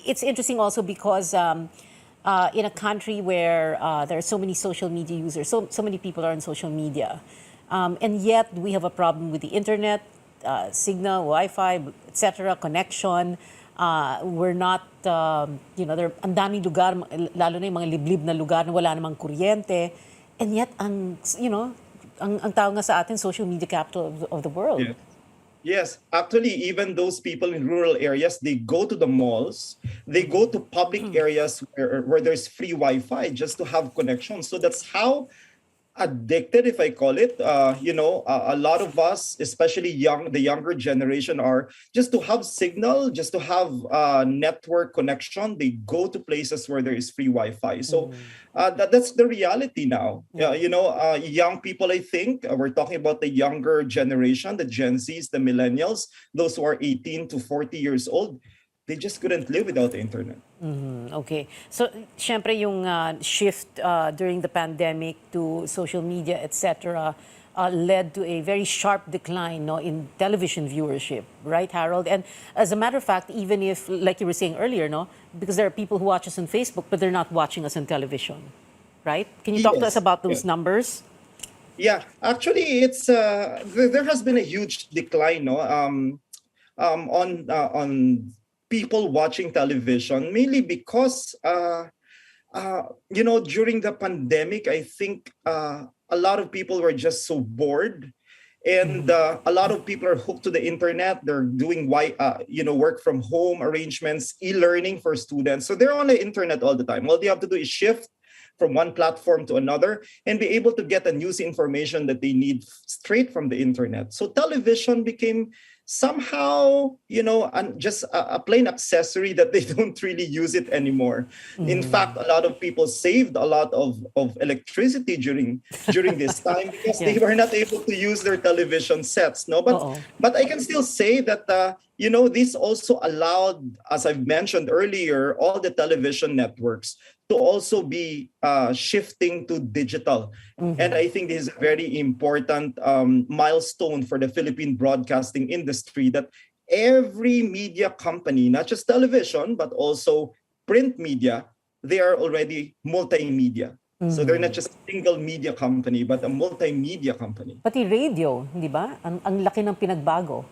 it's interesting also because in a country where there are so many social media users, so many people are on social media. And yet we have a problem with the internet, signal, Wi-Fi, etc., connection. We're not, there ang daming lugar, lalo na yung mga liblib na lugar na wala namang kuryente. And yet, ang tawag nga sa atin, social media capital of the world. Yeah. Yes, actually, even those people in rural areas, they go to the malls, they go to public areas where there's free Wi-Fi just to have connection. So that's how addicted, if I call it, a lot of us, especially the younger generation, are just to have signal, just to have network connection. They go to places where there is free Wi-Fi. So that's the reality now. Young people, I think, we're talking about the younger generation, the Gen Zs, the millennials, those who are 18 to 40 years old. They just couldn't live without the internet. Okay. So, syempre yung shift during the pandemic to social media, etc., led to a very sharp decline in television viewership, right, Harold? And as a matter of fact, even if, like you were saying earlier, because there are people who watch us on Facebook, but they're not watching us on television, right? Can you talk to us about those numbers? Yeah, actually, it's there has been a huge decline, on people watching television, mainly because, during the pandemic, I think a lot of people were just so bored. And a lot of people are hooked to the internet. They're doing work from home arrangements, e-learning for students. So they're on the internet all the time. All they have to do is shift from one platform to another and be able to get the news information that they need straight from the internet. So television became somehow, just a plain accessory that they don't really use it anymore. In fact, a lot of people saved a lot of electricity during this time because they were not able to use their television sets. But I can still say that this also allowed, as I've mentioned earlier, all the television networks to also be shifting to digital. And I think this is a very important milestone for the Philippine broadcasting industry, that every media company, not just television, but also print media, they are already multimedia. So they're not just a single media company, but a multimedia company. Pati radio, di ba? Ang laki ng pinagbago.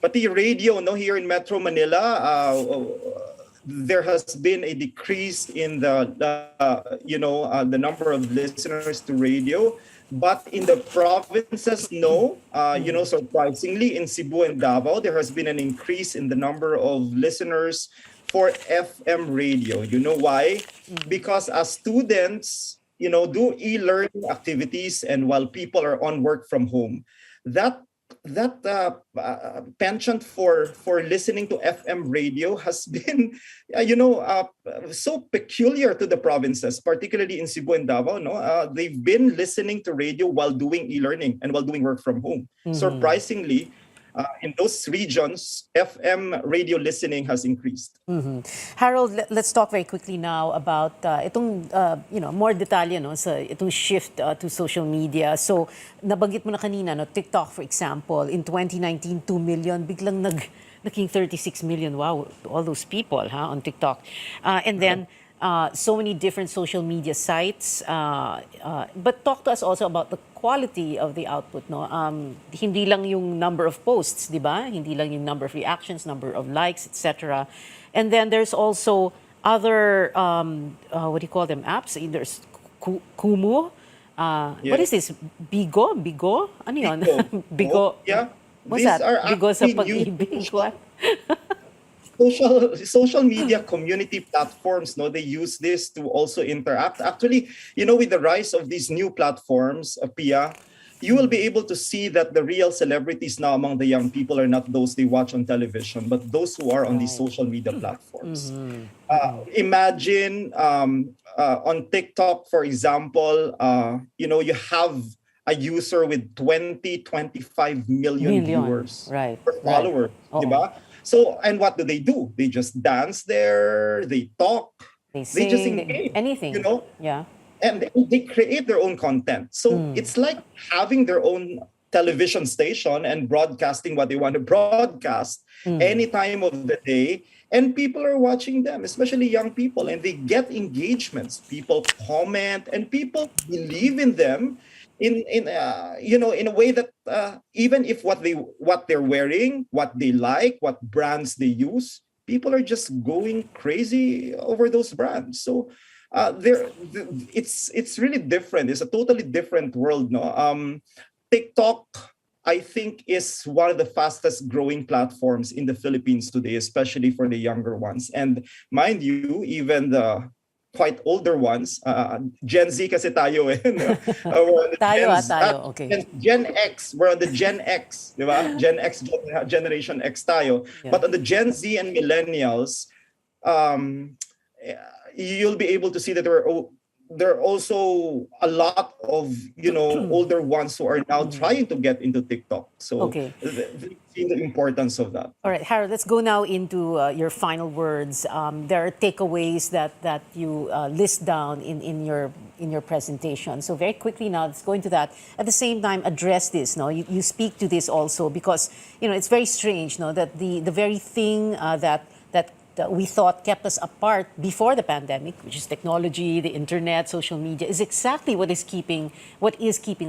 Pati radio, here in Metro Manila, there has been a decrease in the number of listeners to radio, but in the provinces, surprisingly, in Cebu and Davao, there has been an increase in the number of listeners for FM radio. You know why? Because as students, do e-learning activities, and while people are on work from home, that penchant for listening to FM radio has been, so peculiar to the provinces, particularly in Cebu and Davao. They've been listening to radio while doing e-learning and while doing work from home. Surprisingly, in those regions, FM radio listening has increased. Harold, let's talk very quickly now about itong more detalye sa itong shift to social media. So nabanggit mo na kanina, TikTok for example, in 2019 2 million, biglang naging 36 million. Wow, all those people on TikTok. And then so many different social media sites. But talk to us also about the quality of the output. Hindi lang yung number of posts, di ba? Hindi lang yung number of reactions, number of likes, etc. And then there's also other, what do you call them, apps? There's Kumu. What is this? Bigo? Ano yun? Bigo. Yeah. What's These that? are Bigo sa actually pag-ibig. What? social media community platforms, they use this to also interact. Actually, with the rise of these new platforms, Pia, you will be able to see that the real celebrities now among the young people are not those they watch on television, but those who are on these social media platforms. Imagine on TikTok, for example, you have a user with 20-25 million viewers or followers, diba? So, and what do? They just dance there, they talk, they sing, just engage, anything, yeah. And they create their own content. So it's like having their own television station and broadcasting what they want to broadcast any time of the day. And people are watching them, especially young people, and they get engagements. People comment, and people believe in them in a way that even if what they're wearing, what they like, what brands they use, people are just going crazy over those brands. So it's really different. It's a totally different world. TikTok, I think, is one of the fastest growing platforms in the Philippines today, especially for the younger ones. And mind you, even the quite older ones, Gen Z kasi tayo tayo, okay. Gen X, we're on the Gen X, di ba? Gen X, Generation X tayo. Yeah. But on the Gen Z and millennials, you'll be able to see that there are also a lot of older ones who are now trying to get into TikTok. So they see the importance of that. All right, Harold, let's go now into your final words. There are takeaways that you list down in your presentation. So very quickly now, let's go into that. At the same time, address this. You speak to this also because it's very strange. That the very thing that we thought kept us apart before the pandemic, which is technology, the internet, social media, is exactly what is keeping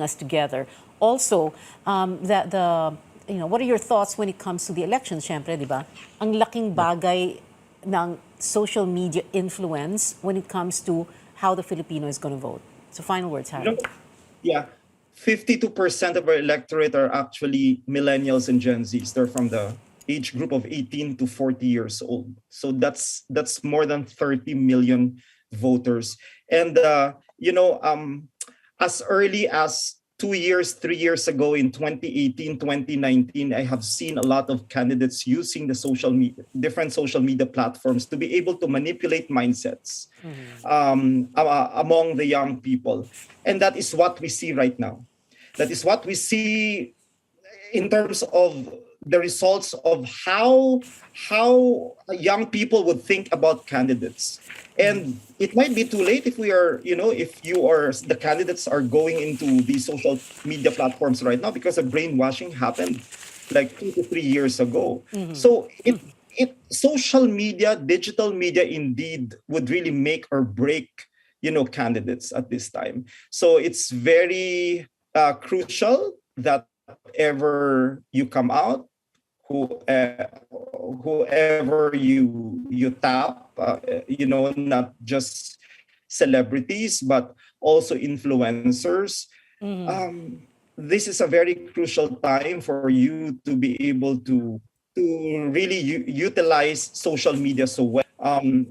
us together. Also, what are your thoughts when it comes to the elections? Syempre, di ba? Ang laking bagay ng social media influence when it comes to how the Filipino is going to vote. So, final words, Harold. 52% of our electorate are actually millennials and Gen Zs. They're from the age group of 18 to 40 years old. So that's more than 30 million voters. And, as early as 3 years ago in 2018, 2019, I have seen a lot of candidates using the different social media platforms to be able to manipulate mindsets among the young people. And that is what we see right now. That is what we see in terms of the results of how young people would think about candidates. And it might be too late if the candidates are going into these social media platforms right now, because the brainwashing happened like 2 to 3 years ago. So social media, digital media indeed would really make or break, candidates at this time. So it's very crucial that wherever you come out, whoever you tap, not just celebrities, but also influencers. This is a very crucial time for you to be able to to really utilize social media so well.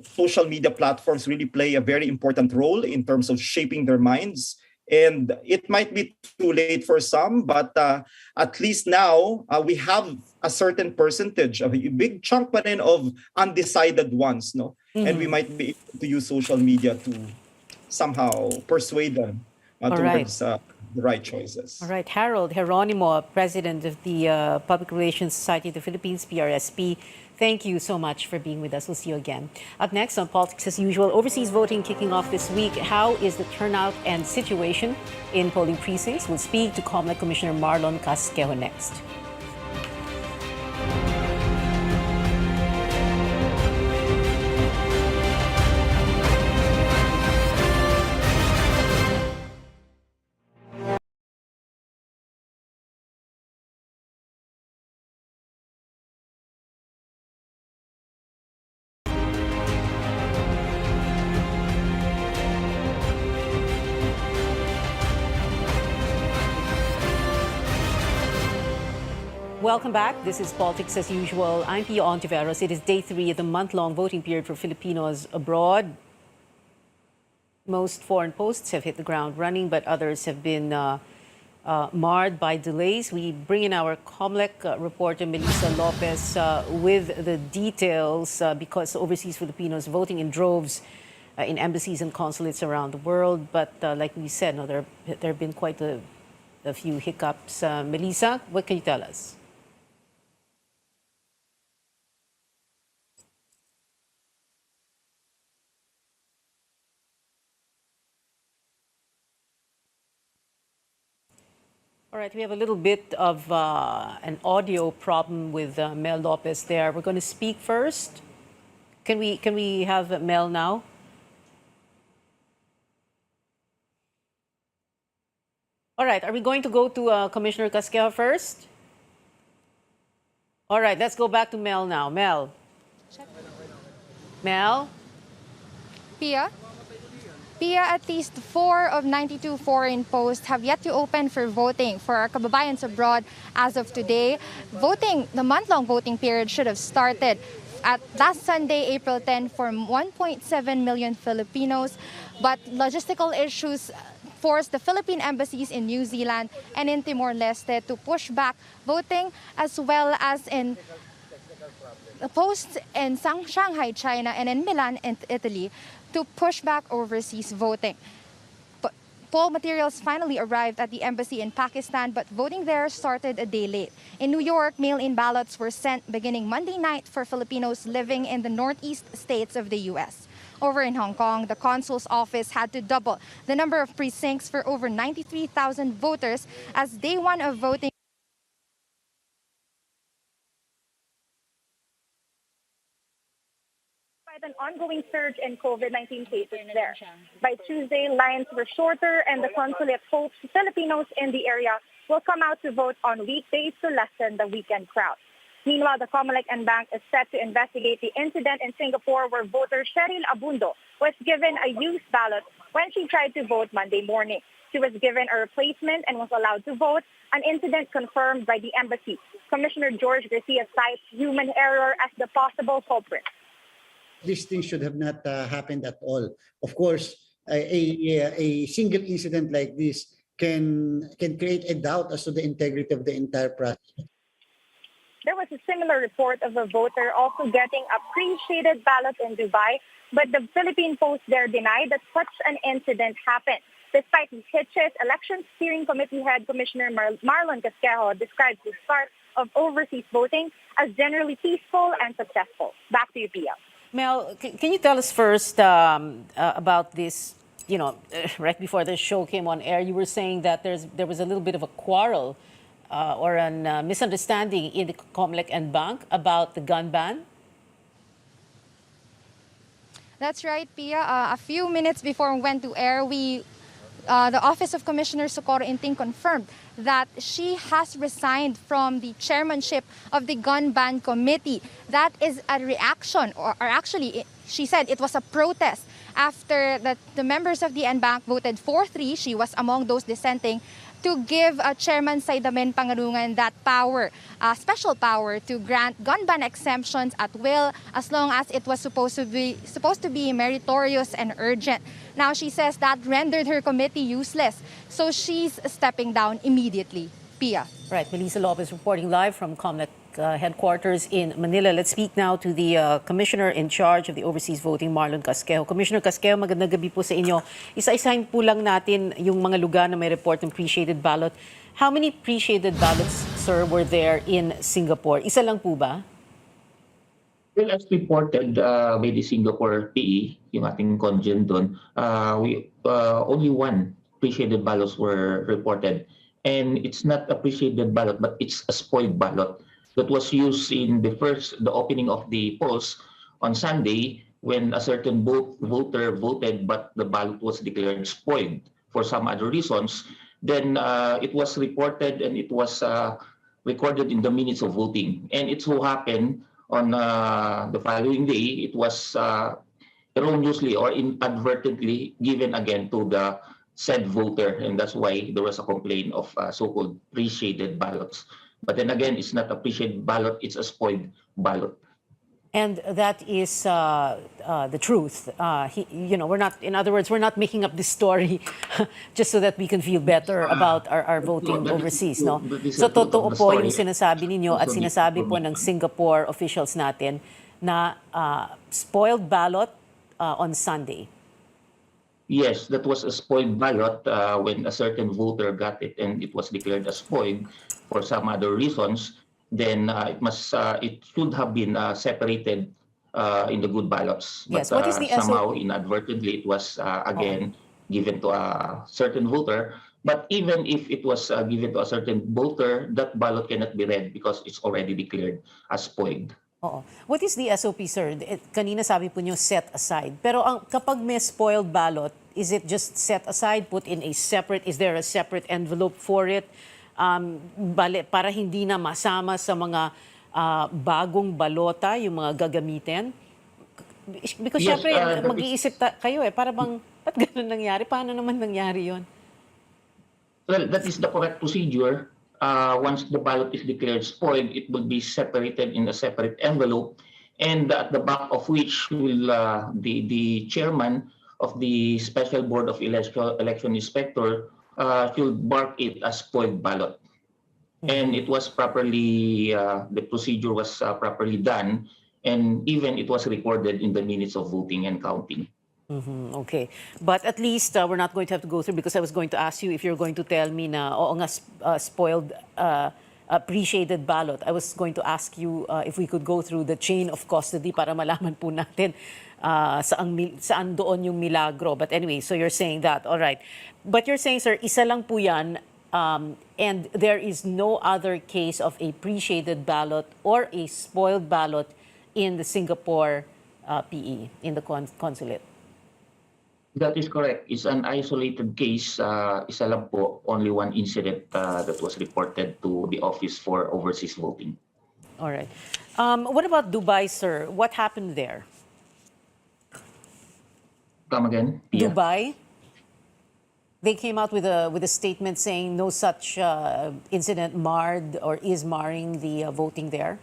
Social media platforms really play a very important role in terms of shaping their minds. And it might be too late for some, but at least now we have a certain percentage, of a big chunk pa rin of undecided ones, no? And we might be able to use social media to somehow persuade them towards the right choices. All right, Harold Geronimo, President of the Public Relations Society of the Philippines, PRSP. Thank you so much for being with us. We'll see you again. Up next on Politics as Usual, overseas voting kicking off this week. How is the turnout and situation in polling precincts? We'll speak to COMELEC Commissioner Marlon Casquejo next. Welcome back. This is Politics as Usual. I'm Pia Ontiveros. It is day 3 of the month-long voting period for Filipinos abroad. Most foreign posts have hit the ground running, but others have been marred by delays. We bring in our COMELEC reporter, Melissa Lopez, with the details because overseas Filipinos voting in droves in embassies and consulates around the world. But like we said, there have been quite a few hiccups. Melissa, what can you tell us? All right, we have a little bit of an audio problem with Mel Lopez there. We're going to speak first. Can we have Mel now? All right, are we going to go to Commissioner Casquejo first? All right, let's go back to Mel now. Mel. Mel? Pia, at least 4 of 92 foreign posts have yet to open for voting for our kababayans abroad as of today. The month-long voting period should have started at last Sunday, April 10, for 1.7 million Filipinos, but logistical issues forced the Philippine embassies in New Zealand and in Timor-Leste to push back voting, as well as in posts in Shanghai, China, and in Milan, Italy, to push back overseas voting. Poll materials finally arrived at the embassy in Pakistan, but voting there started a day late. In New York, mail-in ballots were sent beginning Monday night for Filipinos living in the northeast states of the U.S. Over in Hong Kong, the consul's office had to double the number of precincts for over 93,000 voters as day 1 of voting. An ongoing surge in COVID-19 cases there. By Tuesday, lines were shorter and the consulate hopes Filipinos in the area will come out to vote on weekdays to lessen the weekend crowd. Meanwhile, the COMELEC and bank is set to investigate the incident in Singapore where voter Cheryl Abundo was given a used ballot when she tried to vote Monday morning. She was given a replacement and was allowed to vote, an incident confirmed by the embassy. Commissioner George Garcia cites human error as the possible culprit. This thing should have not happened at all. Of course, a single incident like this can create a doubt as to the integrity of the entire process. There was a similar report of a voter also getting a pre-shaded ballot in Dubai, but the Philippine Post there denied that such an incident happened. Despite these hitches, Election Steering Committee Head Commissioner Marlon Casquejo described the start of overseas voting as generally peaceful and successful. Back to you, Pia. Mel, can you tell us first about this? You know, right before the show came on air, you were saying that there was a little bit of a quarrel or a misunderstanding in the COMELEC and bank about the gun ban. That's right, Pia. A few minutes before we went to air, the Office of Commissioner Socorro Inting confirmed that she has resigned from the chairmanship of the gun ban committee. That is a reaction, or actually, she said it was a protest after the members of the NBank voted 4-3, she was among those dissenting, to give Chairman Saidamen Pangarungan that power, special power to grant gun ban exemptions at will as long as it was supposed to be meritorious and urgent. Now she says that rendered her committee useless, so she's stepping down immediately. Pia. Right, Melissa Lopez reporting live from COMELEC headquarters in Manila. Let's speak now to the Commissioner in charge of the overseas voting, Marlon Casquejo. Commissioner Casquejo, magandang gabi po sa inyo. Isa-isahin po lang natin yung mga lugar na may report ng pre-shaded ballot. How many pre-shaded ballots, sir, were there in Singapore? Isa lang po ba? Well, as reported by the Singapore PE, yung ating congen doon, only one pre-shaded ballots were reported. And it's not a pre-shaded ballot, but it's a spoiled ballot that was used in the opening of the polls on Sunday when a certain voter voted, but the ballot was declared spoiled for some other reasons. Then it was reported and it was recorded in the minutes of voting. And it so happened on the following day, it was erroneously or inadvertently given again to the said voter, and that's why there was a complaint of so-called pre-shaded ballots. But then again, it's not a pre-shaded ballot, it's a spoiled ballot. And that is the truth. We're not, in other words, we're not making up this story just so that we can feel better about our voting overseas, no? So totoo po yung sinasabi ninyo at sinasabi po ng Singapore officials natin na spoiled ballot on Sunday. Yes, that was a spoiled ballot when a certain voter got it and it was declared as spoiled for some other reasons. Then it should have been separated in the good ballots. Yes. But What is the somehow inadvertently it was again given to a certain voter. But even if it was given to a certain voter, that ballot cannot be read because it's already declared as spoiled. Oo. What is the SOP, sir? Kanina sabi po nyo set aside. Pero kapag may spoiled ballot, is it just set aside, put in a separate, is there a separate envelope for it? Para hindi na masama sa mga bagong balota, yung mga gagamitin? Because Yes, syempre, mag-iisip kayo para bang, ba't ganun nangyari? Paano naman nangyari yon? Well, that is the correct procedure. Once the ballot is declared spoiled, it will be separated in a separate envelope, and at the back of which will the chairman of the Special Board of Election Inspector should mark it as spoiled ballot. And it was properly, the procedure was properly done, and even it was recorded in the minutes of voting and counting. Okay. But at least we're not going to have to go through, because I was going to ask you if you're going to tell me na oo nga spoiled pre-shaded ballot. I was going to ask you if we could go through the chain of custody para malaman po natin saan doon yung milagro. But anyway, so you're saying that. All right. But you're saying, sir, isa lang po yan, and there is no other case of a pre-shaded ballot or a spoiled ballot in the Singapore PE, in the consulate. That is correct. It's an isolated case. Isa lang po, only one incident that was reported to the Office for Overseas Voting. All right. What about Dubai, sir? What happened there? Come again? Pia? Dubai? They came out with a statement saying no such incident marred or is marring the voting there.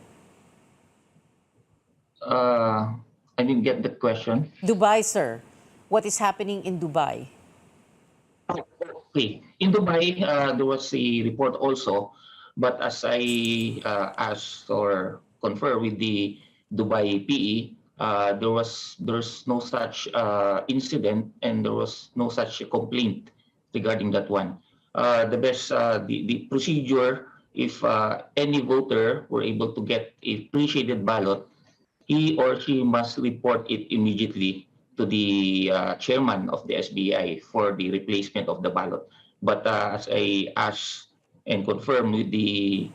I didn't get the question. Dubai, sir. What is happening in Dubai? Okay. In Dubai, there was a report also, but as I asked or confer with the Dubai PE, there's no such incident and there was no such complaint regarding that one. The procedure, if any voter were able to get a pre-shaded ballot, he or she must report it immediately to the chairman of the SBI for the replacement of the ballot. But as I asked and confirmed with the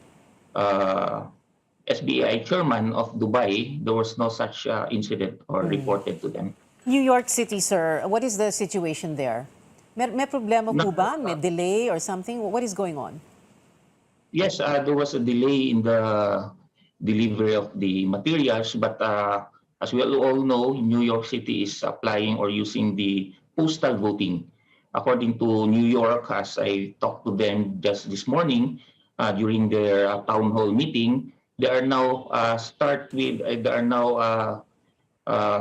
SBI chairman of Dubai, there was no such incident or reported to them. New York City, sir. What is the situation there? May problema po ba? May delay or something? What is going on? Yes, there was a delay in the delivery of the materials, but As we all know, New York City is applying or using the postal voting. According to New York, as I talked to them just this morning during their town hall meeting, they are now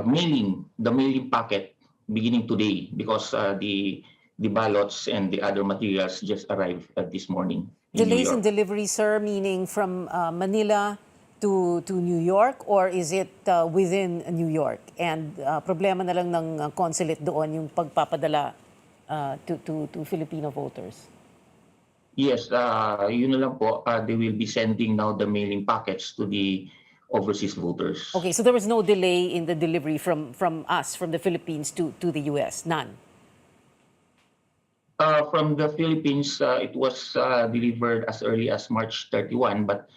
mailing the mailing packet beginning today because the ballots and the other materials just arrived this morning. Delays in delivery, sir, meaning from Manila to New York, or is it within New York? And problema na lang ng consulate doon yung pagpapadala to Filipino voters? Yes, yun na lang po. They will be sending now the mailing packets to the overseas voters. Okay, so there was no delay in the delivery from us, from the Philippines to the US? None? From the Philippines, it was delivered as early as March 31, but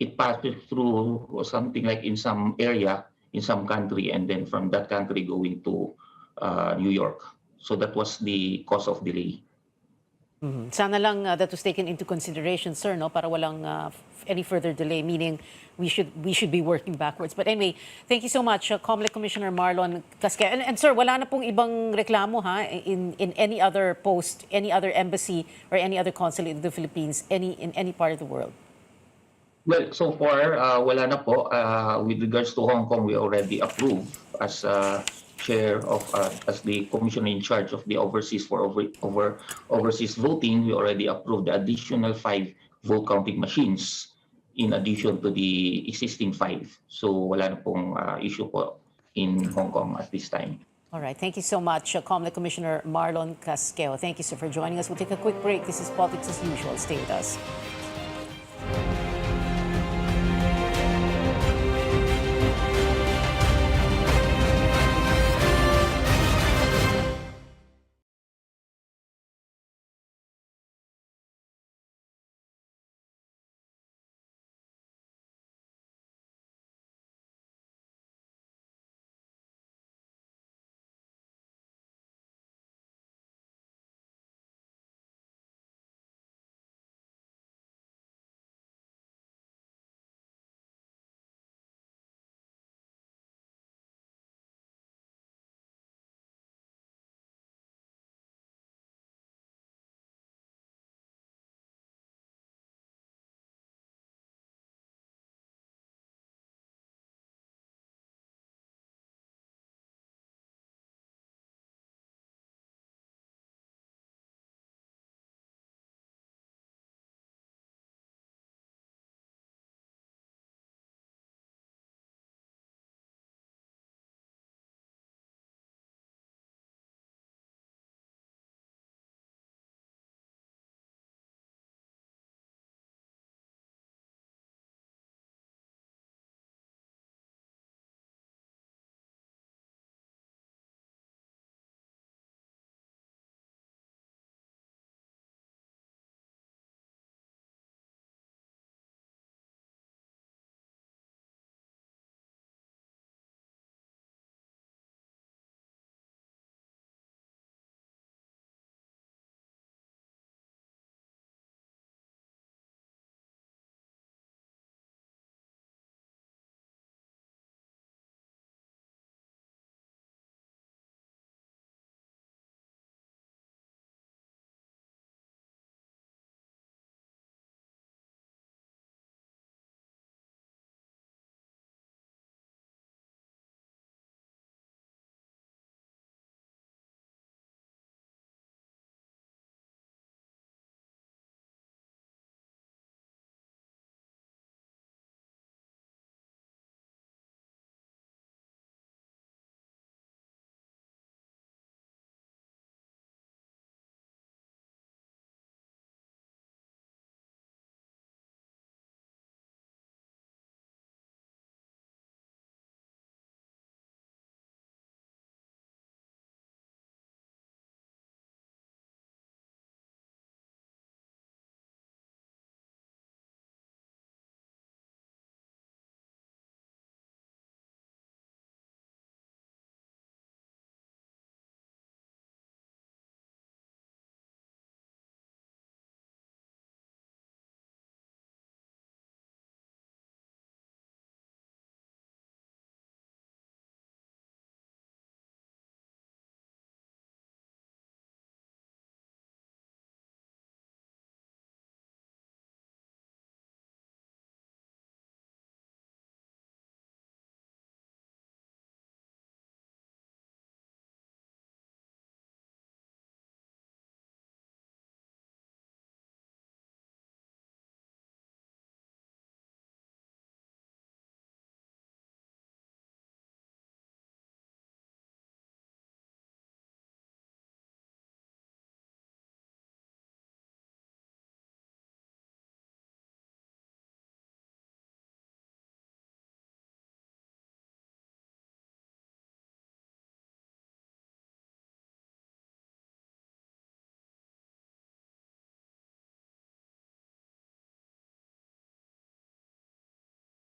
it passed through something like in some area, in some country, and then from that country going to New York. So that was the cause of delay. Sana lang that was taken into consideration, sir, no, para walang any further delay, meaning we should be working backwards. But anyway, thank you so much, COMELEC Commissioner Marlon Casqueo. And sir, wala na pong ibang reklamo in any other post, any other embassy or any other consulate in the Philippines, in any part of the world? Well, so far, wala na po. With regards to Hong Kong, we already approved as chair of, as the commissioner in charge of the overseas overseas voting. We already approved the additional 5 vote counting machines in addition to the existing 5. So wala na pong issue po in Hong Kong at this time. All right. Thank you so much, COMELEC Commissioner Marlon Casqueo. Thank you, sir, for joining us. We'll take a quick break. This is Politics as Usual. Stay with us.